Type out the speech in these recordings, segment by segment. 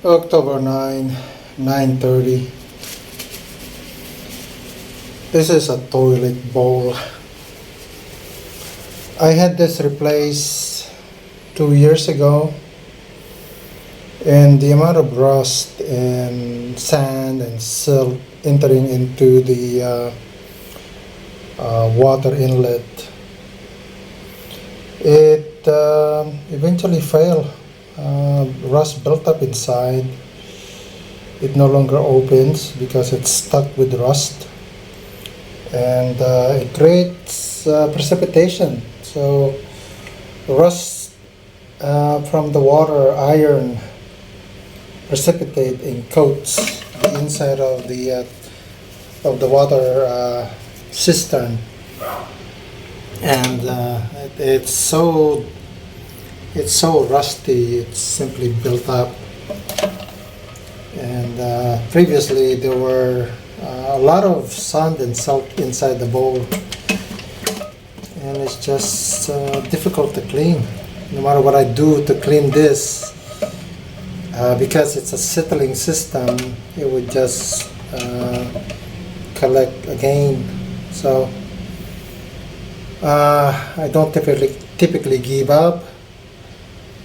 October 9, 9:30. This is a toilet bowl. I had this replaced 2 years ago, and the amount of rust and sand and silt entering into the water inlet, it eventually failed. Rust built up inside. It no longer opens because it's stuck with rust, and it creates precipitation. So rust from the water iron precipitate and coats the inside of the water cistern, and it's so rusty. It's simply built up. And previously there were a lot of sand and salt inside the bowl, and it's just difficult to clean. No matter what I do to clean this, because it's a settling system, it would just collect again. So I don't typically give up,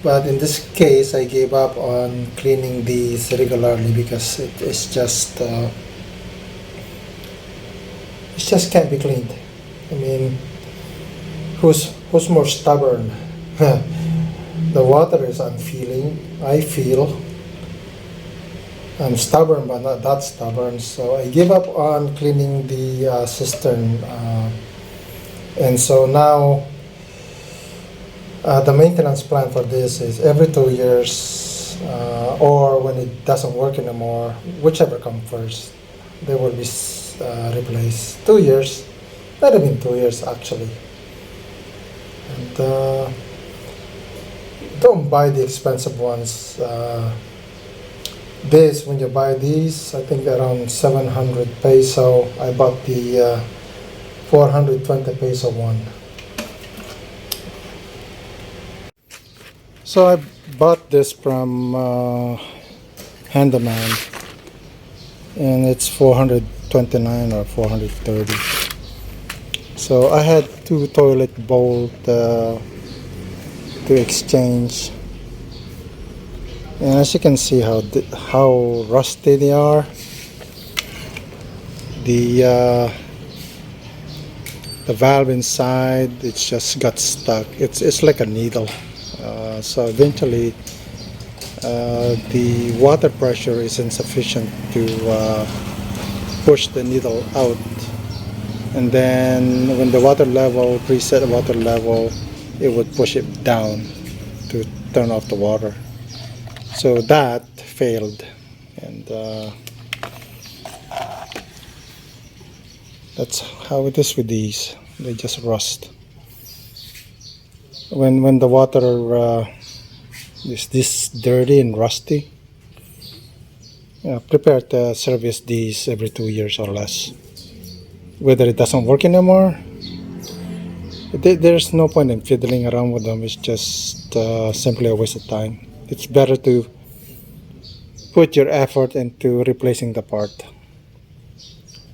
but in this case I gave up on cleaning these regularly because it just can't be cleaned. I mean, who's more stubborn? The water is unfeeling. I feel I'm stubborn, but not that stubborn. So I give up on cleaning the cistern, and so now the maintenance plan for this is every 2 years, or when it doesn't work anymore, whichever comes first, they will be replaced. 2 years, not even 2 years actually. And don't buy the expensive ones. When you buy these, I think around 700 peso. I bought the 420 peso one. So I bought this from Handyman, and it's 429 or 430. So I had two toilet bowls to exchange, and as you can see how rusty they are. The valve inside, it's just got stuck. It's like a needle. So eventually the water pressure is insufficient to push the needle out, and then when the preset water level, it would push it down to turn off the water. So that failed, and that's how it is with these. They just rust. When the water is this dirty and rusty, prepare to service these every 2 years or less. Whether it doesn't work anymore, there's no point in fiddling around with them. It's just simply a waste of time. It's better to put your effort into replacing the part.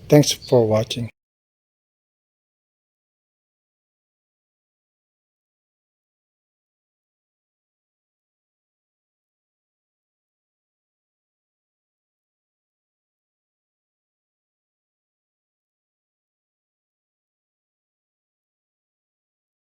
Thanks for watching.